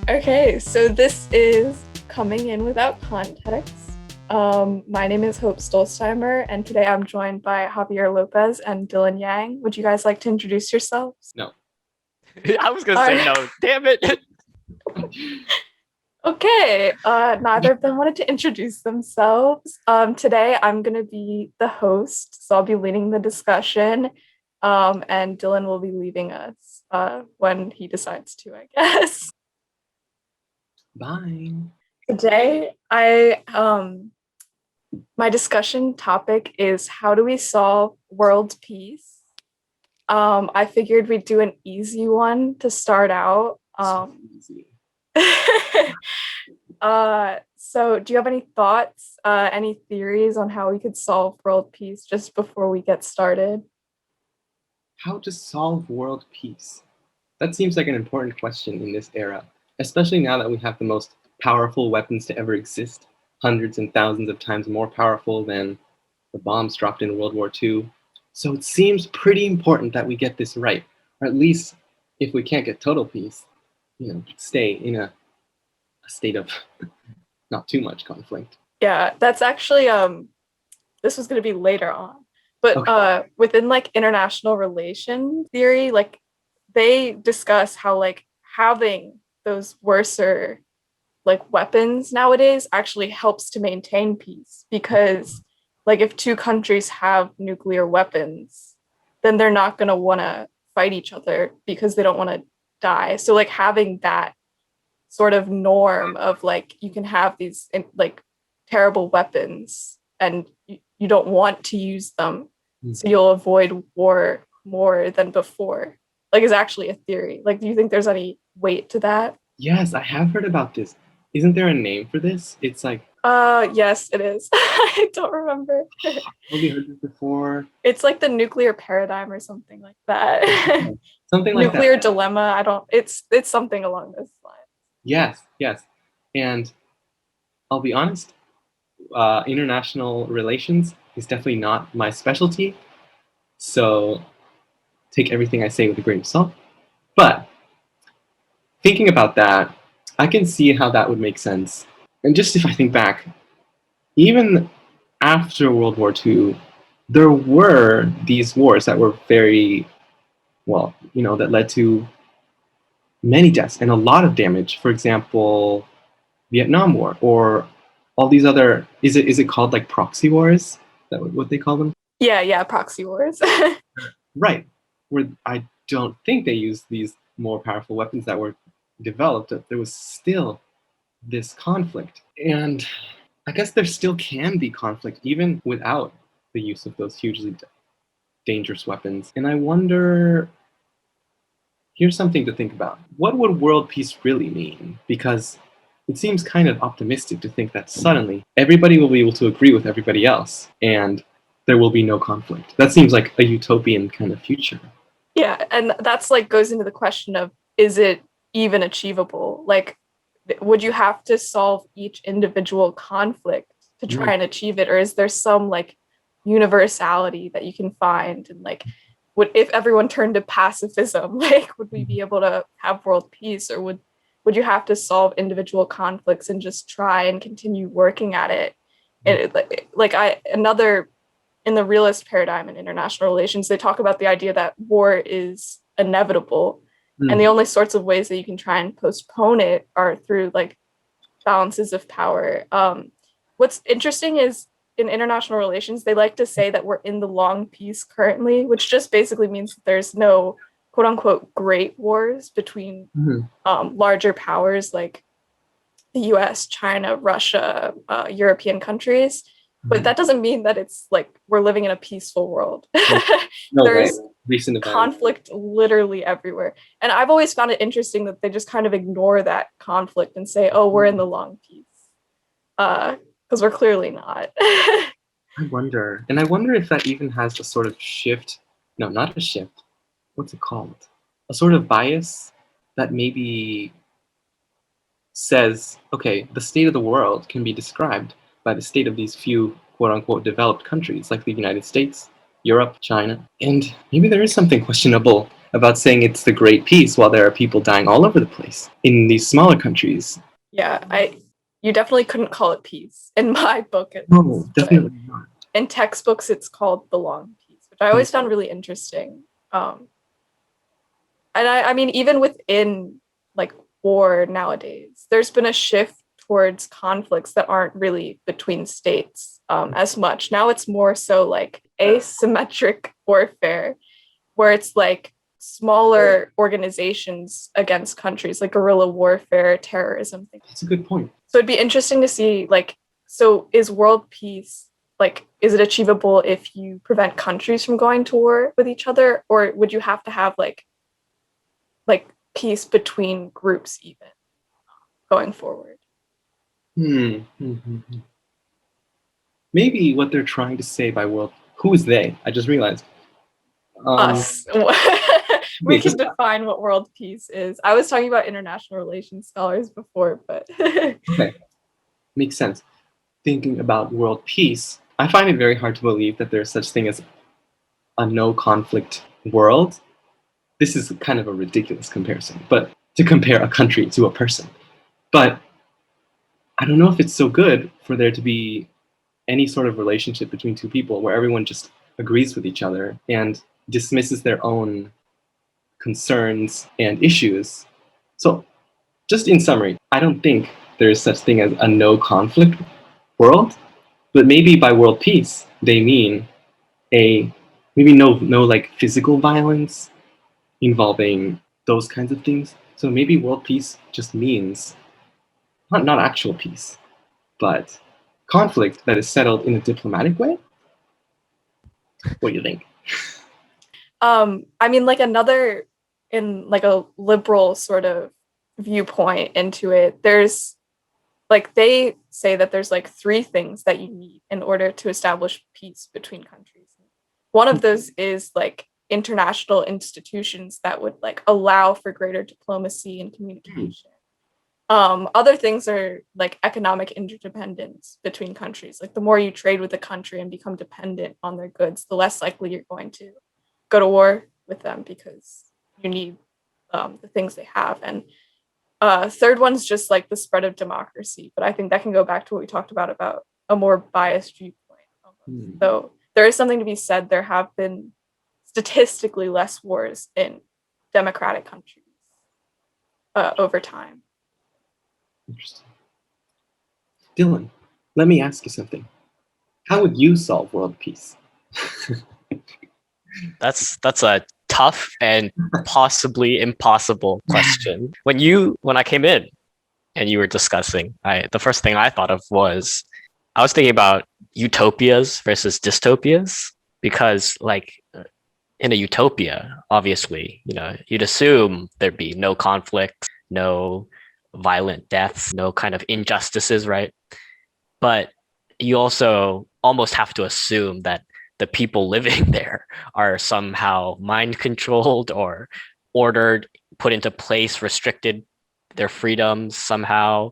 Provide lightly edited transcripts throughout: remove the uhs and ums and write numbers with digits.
Okay, so this is Coming In Without Context. My name is Hope Stolzheimer, and today I'm joined by Javier Lopez and Dylan Yang. Would you guys like to introduce yourselves? No. I was gonna All say right. no. Damn it. Okay, neither of them wanted to introduce themselves. Today I'm going to be the host, so I'll be leading the discussion, and Dylan will be leaving us when he decides to, I guess. Bye. Today, my discussion topic is how do we solve world peace? I figured we'd do an easy one to start out. So easy. So do you have any thoughts, any theories on how we could solve world peace just before we get started? How to solve world peace? That seems like an important question in this era, especially now that we have the most powerful weapons to ever exist, hundreds and thousands of times more powerful than the bombs dropped in World War II. So it seems pretty important that we get this right, or at least if we can't get total peace, stay in a state of not too much conflict. Yeah, that's actually this was going to be later on. But Okay. within like international relation theory, like they discuss how like having those worser like weapons nowadays actually helps to maintain peace because like if two countries have nuclear weapons, then they're not going to want to fight each other because they don't want to die. So like having that sort of norm of like you can have these like terrible weapons and you don't want to use them, so you'll avoid war more than before, like is actually a theory. Like do you think there's any weight to that? Yes, I have heard about this. Isn't there a name for this? It's like, Yes, it is. I don't remember. probably heard this before. It's like the nuclear paradigm or something like that. Something like that. Nuclear dilemma. I don't. It's something along those lines. Yes, yes. And I'll be honest, international relations is definitely not my specialty. So take everything I say with a grain of salt. But thinking about that, I can see how that would make sense. And just if I think back, even after World War II, there were these wars that were very, well, that led to many deaths and a lot of damage. For example, Vietnam War or all these other, is it called like proxy wars? Is that what they call them? Yeah, proxy wars. Right. Where I don't think they used these more powerful weapons that were developed. There was still this conflict. And I guess there still can be conflict even without the use of those hugely dangerous weapons. And I wonder, here's something to think about. What would world peace really mean? Because it seems kind of optimistic to think that suddenly everybody will be able to agree with everybody else and there will be no conflict. That seems like a utopian kind of future. Yeah, and that's like goes into the question of is it even achievable? Like, would you have to solve each individual conflict to Mm. try and achieve it, or is there some like universality that you can find? And like, would if everyone turned to pacifism, like, would we be able to have world peace, or would you have to solve individual conflicts and just try and continue working at it? And like I another in the realist paradigm in international relations, they talk about the idea that war is inevitable. And the Mm. only sorts of ways that you can try and postpone it are through like balances of power. What's interesting is in international relations, they like to say that we're in the long peace currently, which just basically means that there's no quote unquote great wars between Mm. larger powers like the US, China, Russia, European countries. But that doesn't mean that it's like we're living in a peaceful world. No way. There's Recent events. conflict literally everywhere. And I've always found it interesting that they just kind of ignore that conflict and say, oh, we're in the long peace. Because we're clearly not. I wonder. And I wonder if that even has a sort of shift. No, not a shift. What's it called? A sort of bias that maybe says, okay, the state of the world can be described by the state of these few quote unquote developed countries like the United States, Europe, China. And maybe there is something questionable about saying it's the great peace while there are people dying all over the place in these smaller countries. Yeah, I you definitely couldn't call it peace in my book at No, least, but definitely not. in textbooks it's called the long peace, which I always found really interesting. And I mean, even within like war nowadays, there's been a shift towards conflicts that aren't really between states as much. Now it's more so like asymmetric warfare, where it's like smaller organizations against countries, like guerrilla warfare, terrorism, things. That's a good point. So it'd be interesting to see like, so is world peace like, is it achievable if you prevent countries from going to war with each other, or would you have to have like peace between groups even going forward? Hmm. Maybe what they're trying to say by world, who is they? I just realized. Us. We Okay, can just define what world peace is. I was talking about international relations scholars before, but okay, makes sense. Thinking about world peace, I find it very hard to believe that there's such thing as a no conflict world. This is kind of a ridiculous comparison, but to compare a country to a person. But I don't know if it's so good for there to be any sort of relationship between two people where everyone just agrees with each other and dismisses their own concerns and issues. So, just in summary, I don't think there is such thing as a no conflict world, but maybe by world peace they mean a maybe no like physical violence involving those kinds of things. So maybe world peace just means not actual peace, but conflict that is settled in a diplomatic way. What do you think? I mean, like another in like a liberal sort of viewpoint into it, there's like they say that there's like three things that you need in order to establish peace between countries. One of those is like international institutions that would like allow for greater diplomacy and communication. Other things are like economic interdependence between countries. Like the more you trade with a country and become dependent on their goods, the less likely you're going to go to war with them because you need the things they have. And third one's just like the spread of democracy, but I think that can go back to what we talked about a more biased viewpoint. Almost. So there is something to be said. There have been statistically less wars in democratic countries over time. Interesting. Dylan, let me ask you something. How would you solve world peace? That's a tough and possibly impossible question. When I came in and you were discussing, I the first thing I thought of was I was thinking about utopias versus dystopias because like in a utopia, obviously, you'd assume there'd be no conflict, no violent deaths, no kind of injustices, right? But you also almost have to assume that the people living there are somehow mind controlled or ordered, put into place, restricted their freedoms somehow.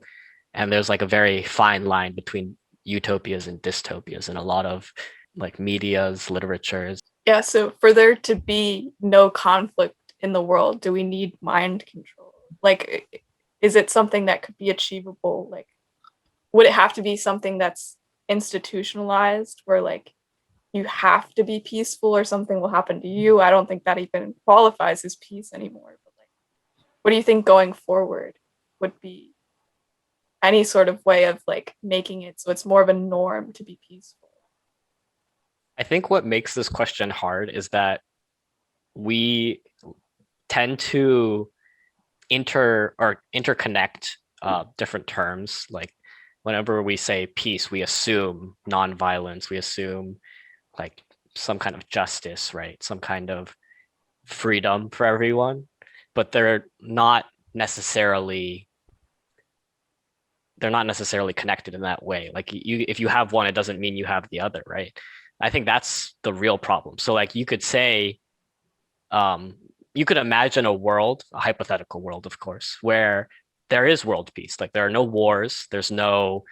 And there's like a very fine line between utopias and dystopias in a lot of like medias, literatures. Yeah, so for there to be no conflict in the world, do we need mind control? Like, is it something that could be achievable? Like, would it have to be something that's institutionalized where like you have to be peaceful or something will happen to you? I don't think that even qualifies as peace anymore. But like, what do you think going forward would be any sort of way of like making it so it's more of a norm to be peaceful? I think what makes this question hard is that we tend to interconnect different terms. Like whenever we say peace, we assume nonviolence, we assume like some kind of justice, right? Some kind of freedom for everyone, but necessarily they're not necessarily connected in that way. Like if you have one, it doesn't mean you have the other, right? I think that's the real problem. So like you could say, um, you could imagine a world, a hypothetical world, of course, where there is world peace. Like there are no wars, there's no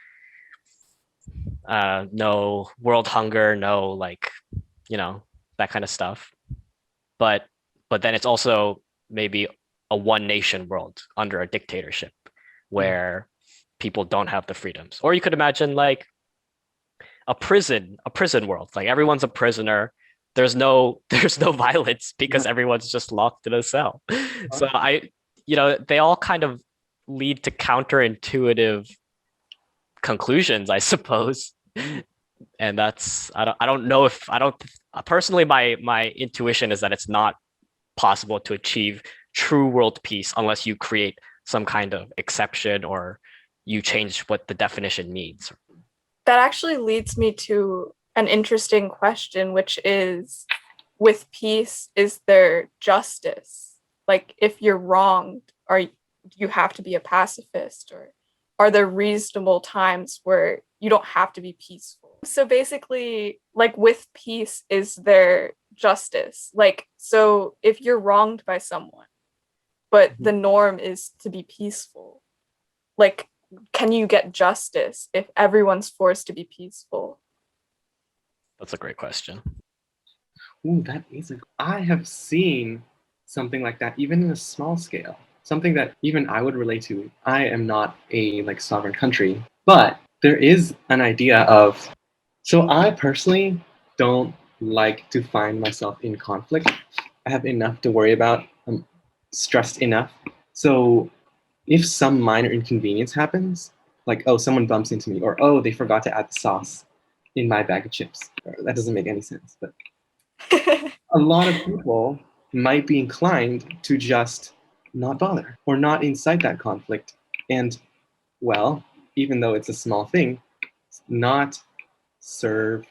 world hunger, no like, you know, that kind of stuff. But but then it's also maybe a one nation world under a dictatorship where people don't have the freedoms. Or you could imagine like a prison world. Like everyone's a prisoner. There's no violence because Yeah. everyone's just locked in a cell. So they all kind of lead to counterintuitive conclusions, I suppose. And that's I don't know if I don't personally my intuition is that it's not possible to achieve true world peace unless you create some kind of exception or you change what the definition means. That actually leads me to an interesting question, which is, with peace, is there justice? Like, if you're wronged, you have to be a pacifist, or are there reasonable times where you don't have to be peaceful? So basically, like with peace, is there justice? Like, so if you're wronged by someone, but the norm is to be peaceful, like, can you get justice if everyone's forced to be peaceful? That's a great question. Ooh, I have seen something like that, even in a small scale. Something that even I would relate to. I am not a like sovereign country, but there is an idea of. So I personally don't like to find myself in conflict. I have enough to worry about. I'm stressed enough. So if some minor inconvenience happens, like oh someone bumps into me, or oh they forgot to add the sauce in my bag of chips, that doesn't make any sense, but a lot of people might be inclined to just not bother or not incite that conflict. And, well, even though it's a small thing, not serve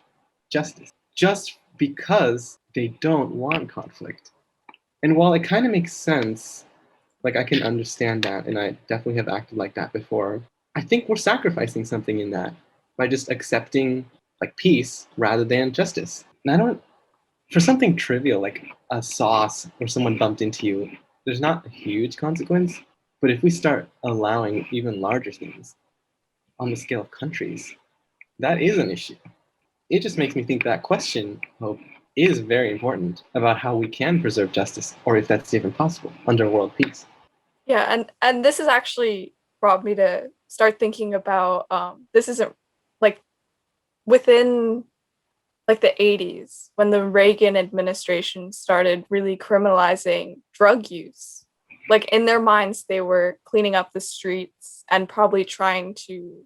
justice just because they don't want conflict. And while it kind of makes sense, like I can understand that, and I definitely have acted like that before, I think we're sacrificing something in that by just accepting like peace rather than justice. And I don't for something trivial like a sauce or someone bumped into you, there's not a huge consequence. But if we start allowing even larger things on the scale of countries, that is an issue. It just makes me think that question, Hope, is very important about how we can preserve justice, or if that's even possible under world peace. Yeah, and this has actually brought me to start thinking about this isn't like within like the 80s when the Reagan administration started really criminalizing drug use. Like in their minds, they were cleaning up the streets and probably trying to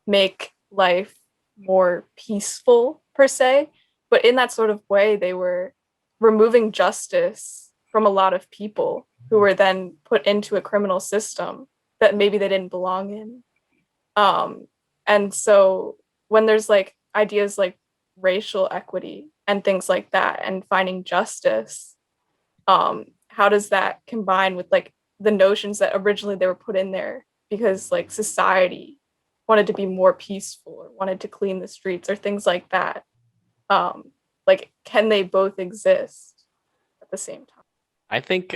make life more peaceful, per se. But in that sort of way, they were removing justice from a lot of people who were then put into a criminal system that maybe they didn't belong in. Um, and so when there's like ideas like racial equity and things like that and finding justice, how does that combine with like the notions that originally they were put in there because like society wanted to be more peaceful or wanted to clean the streets or things like that? Like, can they both exist at the same time? I think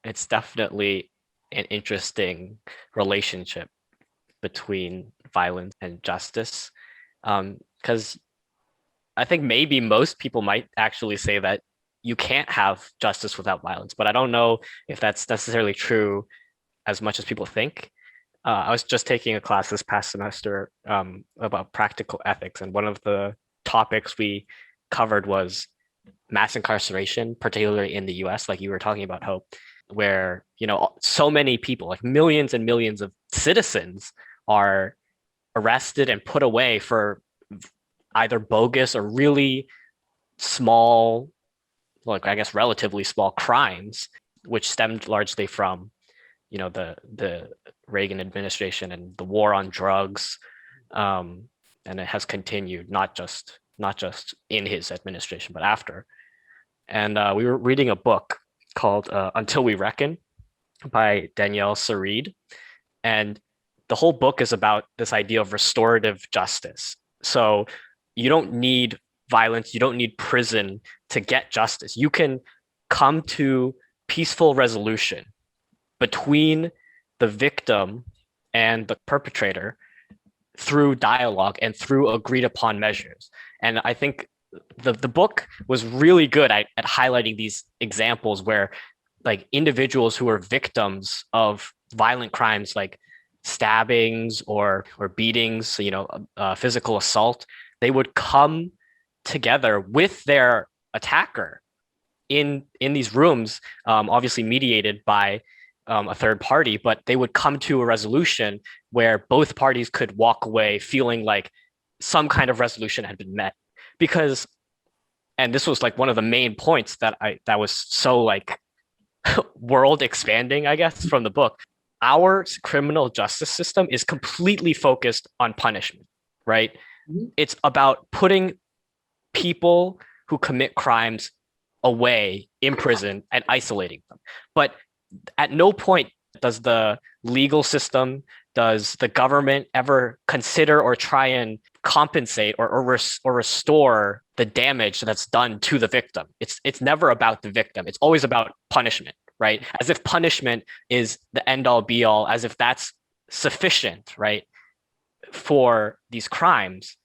it's definitely an interesting relationship between violence and justice. Because I think maybe most people might actually say that you can't have justice without violence, but I don't know if that's necessarily true as much as people think. I was just taking a class this past semester about practical ethics, and one of the topics we covered was mass incarceration, particularly in the US, like you were talking about, Hope, where, so many people, like millions and millions of citizens, are arrested and put away for either bogus or really small, like I guess relatively small crimes, which stemmed largely from, the Reagan administration and the war on drugs. And it has continued not just in his administration, but after. And we were reading a book called Until We Reckon by Danielle Sarid. And the whole book is about this idea of restorative justice. So you don't need violence, you don't need prison to get justice. You can come to peaceful resolution between the victim and the perpetrator through dialogue and through agreed upon measures. And I think the book was really good at highlighting these examples where like individuals who are victims of violent crimes like stabbings or beatings, physical assault, they would come together with their attacker in these rooms, obviously mediated by a third party, but they would come to a resolution where both parties could walk away feeling like some kind of resolution had been met. Because, and this was like one of the main points that was so like world expanding, I guess, from the book. Our criminal justice system is completely focused on punishment, right? Mhm. It's about putting people who commit crimes away in prison and isolating them. But at no point does the legal system, does the government ever consider or try and compensate or restore the damage that's done to the victim. It's never about the victim. It's always about punishment, right? As if punishment is the end all be all, as if that's sufficient, right, for these crimes.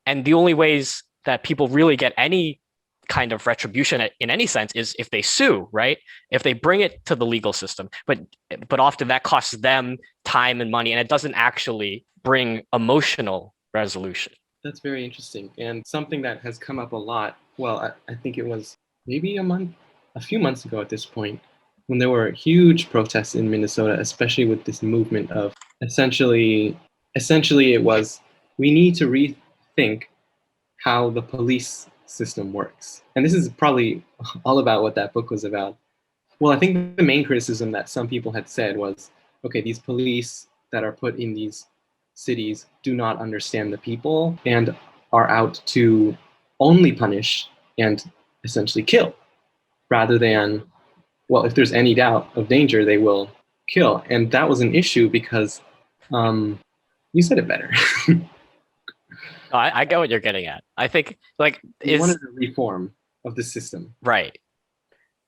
And the only ways that people really get any kind of retribution in any sense is if they sue, right? If they bring it to the legal system. But often that costs them time and money, and it doesn't actually bring emotional resolution. That's very interesting, and something that has come up a lot. Well, I think it was maybe a few months ago at this point, when there were huge protests in Minnesota, especially with this movement of essentially it was, we need to rethink how the police system works. And this is probably all about what that book was about. Well, I think the main criticism that some people had said was, okay, these police that are put in these cities do not understand the people and are out to only punish and essentially kill, rather than, well, if there's any doubt of danger, they will kill. And that was an issue because you said it better. No, I get what you're getting at. I think like You is wanted a reform of the system. right.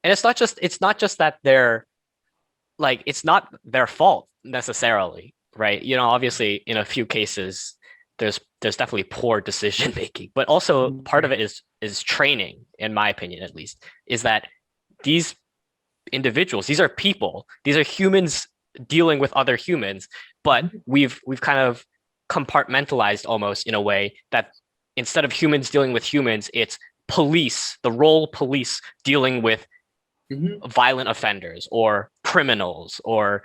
And it's not just that they're like it's not their fault necessarily, right? Obviously in a few cases there's definitely poor decision making, but also part of it is training, in my opinion at least, is that these individuals, these are people, these are humans dealing with other humans, but we've kind of compartmentalized almost in a way that instead of humans dealing with humans, it's police, the role police dealing with Mm-hmm. violent offenders or criminals or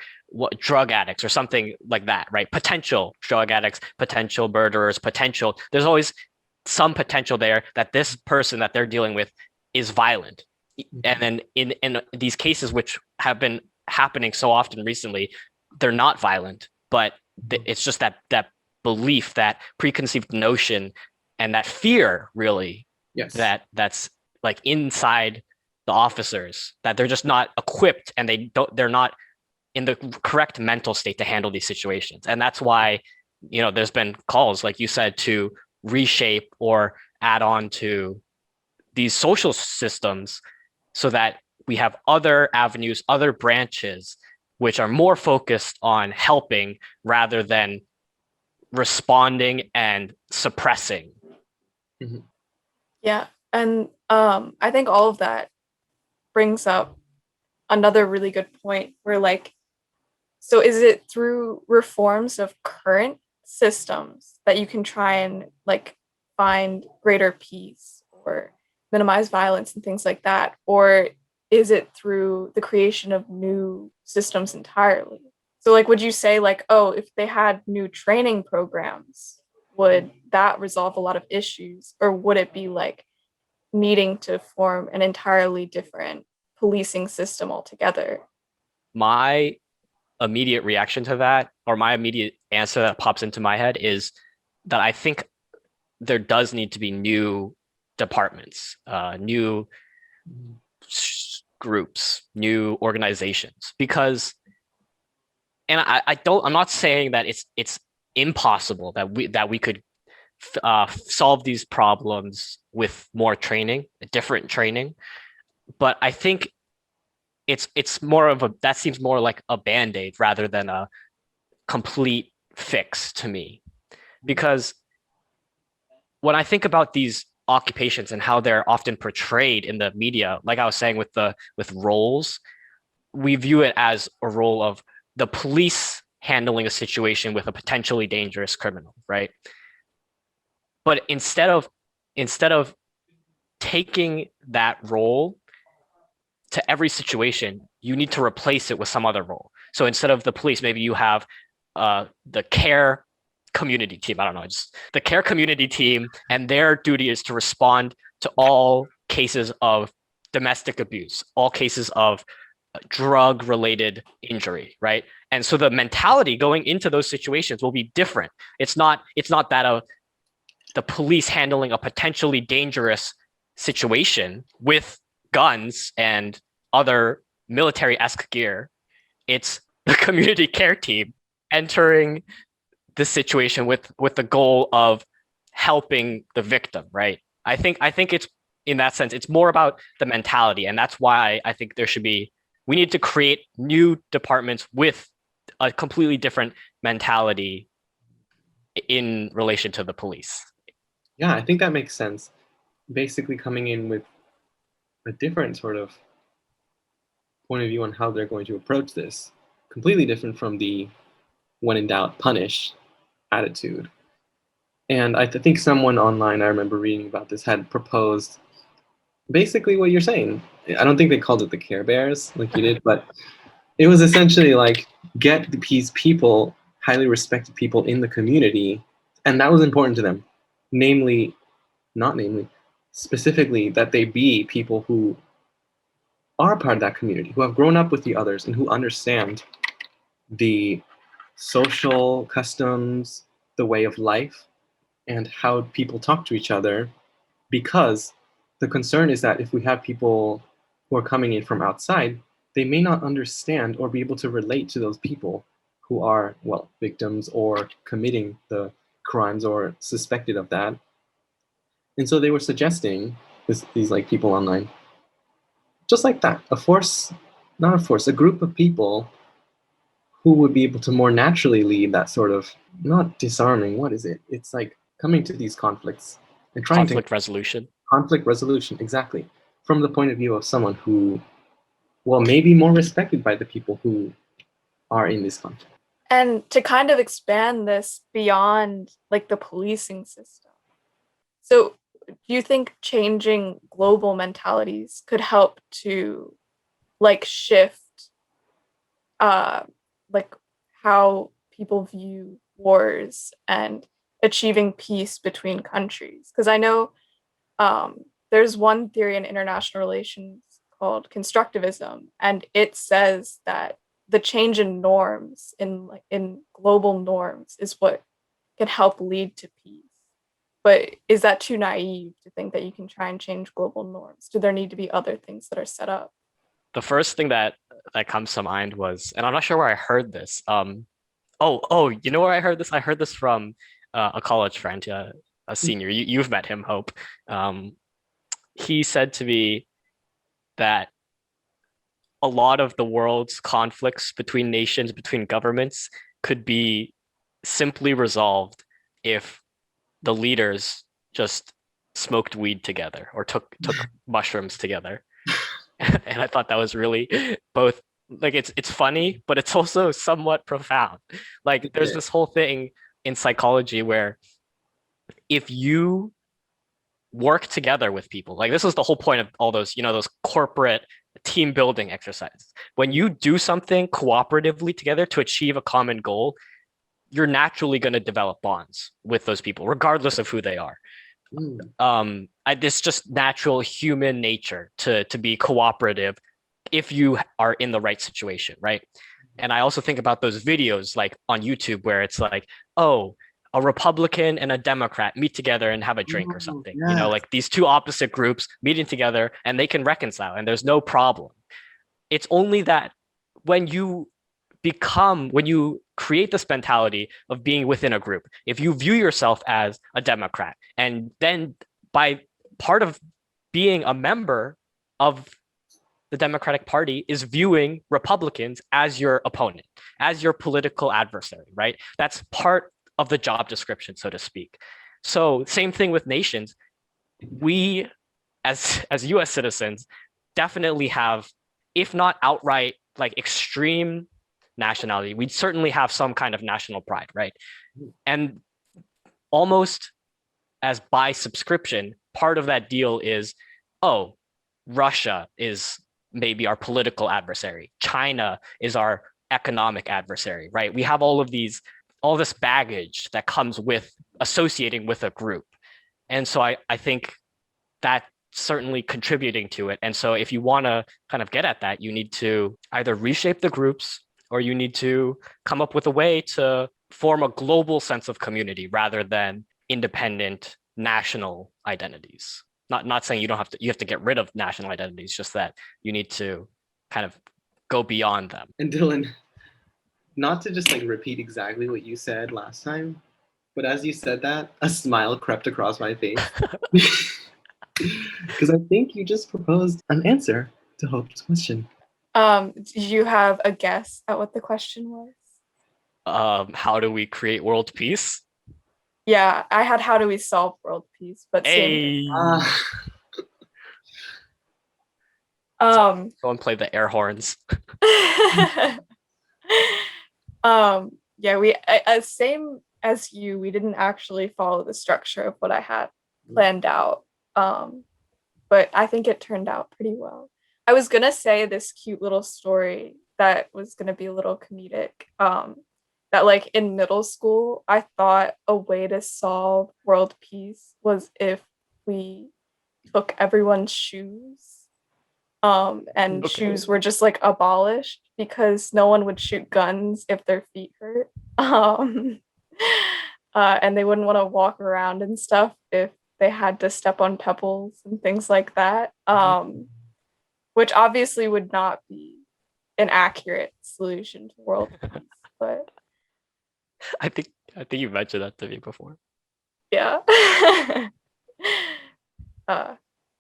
drug addicts or something like that, right? Potential drug addicts, potential murderers, there's always some potential there that this person that they're dealing with is violent. And then in these cases, which have been happening so often recently, they're not violent, but it's just that belief, that preconceived notion, and that fear, really, Yes. that's like inside the officers, that they're just not equipped and they're not in the correct mental state to handle these situations. And that's why there's been calls, like you said, to reshape or add on to these social systems so that we have other avenues, other branches, which are more focused on helping rather than responding and suppressing. Mm-hmm. Yeah. And I think all of that brings up another really good point where like, so is it through reforms of current systems that you can try and like find greater peace or minimize violence and things like that? Or is it through the creation of new systems entirely? So like, would you say like, oh, if they had new training programs, would that resolve a lot of issues? Or would it be like needing to form an entirely different policing system altogether? My immediate reaction to that, or my immediate answer that pops into my head, is that I think there does need to be new departments, new groups, new organizations, because, and I'm not saying that it's impossible that we could solve these problems with more training, different training, but I think it's more of that seems more like a band-aid rather than a complete fix to me. Because when I think about these occupations and how they're often portrayed in the media, like I was saying with roles, we view it as a role of the police handling a situation with a potentially dangerous criminal, right? But instead of taking that role to every situation, you need to replace it with some other role. So instead of the police, maybe you have the care community team. I don't know, just the care community team, and their duty is to respond to all cases of domestic abuse, all cases of drug related injury, right? And so the mentality going into those situations will be different. It's not that the police handling a potentially dangerous situation with guns and other military-esque gear. It's the community care team entering the situation with the goal of helping the victim, right? I think it's, in that sense, it's more about the mentality, and that's why I think we need to create new departments with a completely different mentality in relation to the police. Yeah, I think that makes sense. Basically, coming in with a different sort of point of view on how they're going to approach this, completely different from the when in doubt, punish attitude. And I think someone online, I remember reading about this, had proposed basically what you're saying. I don't think they called it the Care Bears like you did, but it was essentially like get these people, highly respected people in the community, and that was important to them. Namely, not namely, specifically that they be people who are part of that community, who have grown up with the others and who understand the social customs, the way of life, and how people talk to each other. Because the concern is that if we have people who are coming in from outside, they may not understand or be able to relate to those people who are, well, victims or committing the crimes or suspected of that. And so they were suggesting these like people online, just like that, a group of people who would be able to more naturally lead that sort of, not disarming, what is it? It's like coming to these conflicts and trying Conflict resolution. conflict resolution, exactly, from the point of view of someone who, well, may be more respected by the people who are in this conflict. And to kind of expand this beyond like the policing system. So, do you think changing global mentalities could help to like shift uh like how people view wars and achieving peace between countries? Because I know there's one theory in international relations called constructivism, and it says that the change in norms in global norms is what can help lead to peace. But is that too naive to think that you can try and change global norms? Do there need to be other things that are set up? The first thing that comes to mind was, and I'm not sure where I heard this. Oh, you know where I heard this? I heard this from a college friend, a senior. You've met him, Hope. He said to me that a lot of the world's conflicts between nations, between governments, could be simply resolved if the leaders just smoked weed together or took mushrooms together. And I thought that was really both, like, it's funny, but it's also somewhat profound. Like there's this whole thing in psychology where if you work together with people, like this is the whole point of all those, those corporate team building exercises. When you do something cooperatively together to achieve a common goal, you're naturally going to develop bonds with those people, regardless of who they are. It's just natural human nature to be cooperative if you are in the right situation, right? And I also think about those videos like on YouTube where it's like, oh, a Republican and a Democrat meet together and have a drink or something. Yes. Like these two opposite groups meeting together and they can reconcile and there's no problem. It's only that when you create this mentality of being within a group, if you view yourself as a Democrat, and then by part of being a member of the Democratic Party is viewing Republicans as your opponent, as your political adversary, right? That's part of the job description, so to speak. So same thing with nations. we as US citizens definitely have, if not outright like extreme nationality, we'd certainly have some kind of national pride, right? And almost as by subscription, part of that deal is, oh, Russia is maybe our political adversary. China is our economic adversary, right? We have all this baggage that comes with associating with a group. And so I think that certainly contributing to it. And so if you want to kind of get at that, you need to either reshape the groups or you need to come up with a way to form a global sense of community rather than independent national identities. Not saying you have to get rid of national identities, just that you need to kind of go beyond them. And Dylan, not to just like repeat exactly what you said last time, but as you said that, a smile crept across my face. Because I think you just proposed an answer to Hope's question. Do you have a guess at what the question was? How do we create world peace? Yeah, I had how do we solve world peace, but Hey, um go and play the air horns. yeah, same as you, we didn't actually follow the structure of what I had planned out. But I think it turned out pretty well. I was gonna say this cute little story that was gonna be a little comedic. That like in middle school, I thought a way to solve world peace was if we took everyone's shoes. And Okay. shoes were just like abolished because no one would shoot guns if their feet hurt. And they wouldn't want to walk around and stuff if they had to step on pebbles and things like that. Which obviously would not be an accurate solution to world peace, but I think you mentioned that to me before. yeah.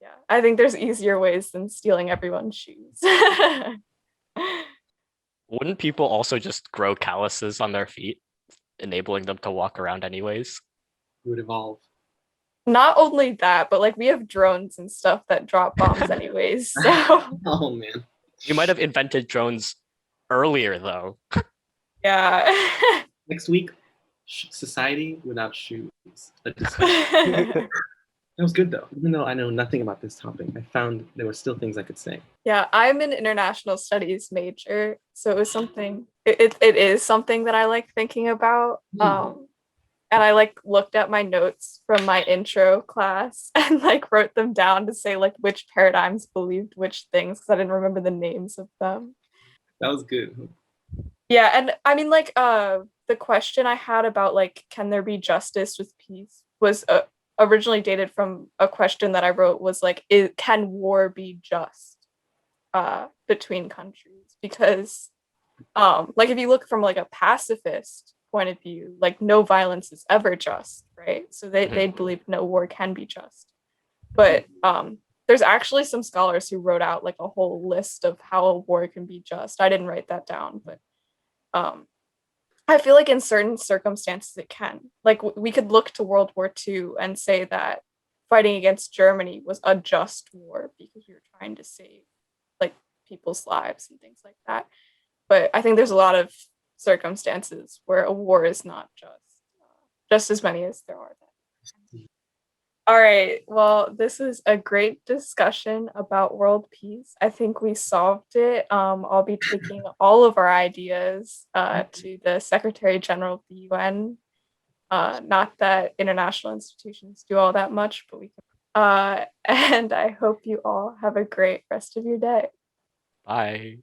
Yeah, I think there's easier ways than stealing everyone's shoes. Wouldn't people also just grow calluses on their feet, enabling them to walk around anyways? It would evolve. Not only that, but like we have drones and stuff that drop bombs anyways. So Oh man. You might have invented drones earlier though. yeah. Next week, society without shoes. A discussion. That was good though. Even though I know nothing about this topic, I found there were still things I could say. Yeah, I'm an international studies major, so it was something. It is something that I like thinking about. And I like looked at my notes from my intro class and like wrote them down to say like which paradigms believed which things because I didn't remember the names of them. That was good. Yeah, and I mean like the question I had about like can there be justice with peace was originally dated from a question that I wrote was like can war be just between countries? Because like if you look from like a pacifist point of view, like no violence is ever just, right? So they believe no war can be just. But there's actually some scholars who wrote out like a whole list of how a war can be just. I didn't write that down, but I feel like in certain circumstances it can. Like we could look to World War II and say that fighting against Germany was a just war because we were trying to save like people's lives and things like that. But I think there's a lot of circumstances where a war is not just as many as there are then. All right. Well, this is a great discussion about world peace. I think we solved it. I'll be taking all of our ideas to the Secretary General of the UN. Not that international institutions do all that much, but we can. And I hope you all have a great rest of your day. Bye.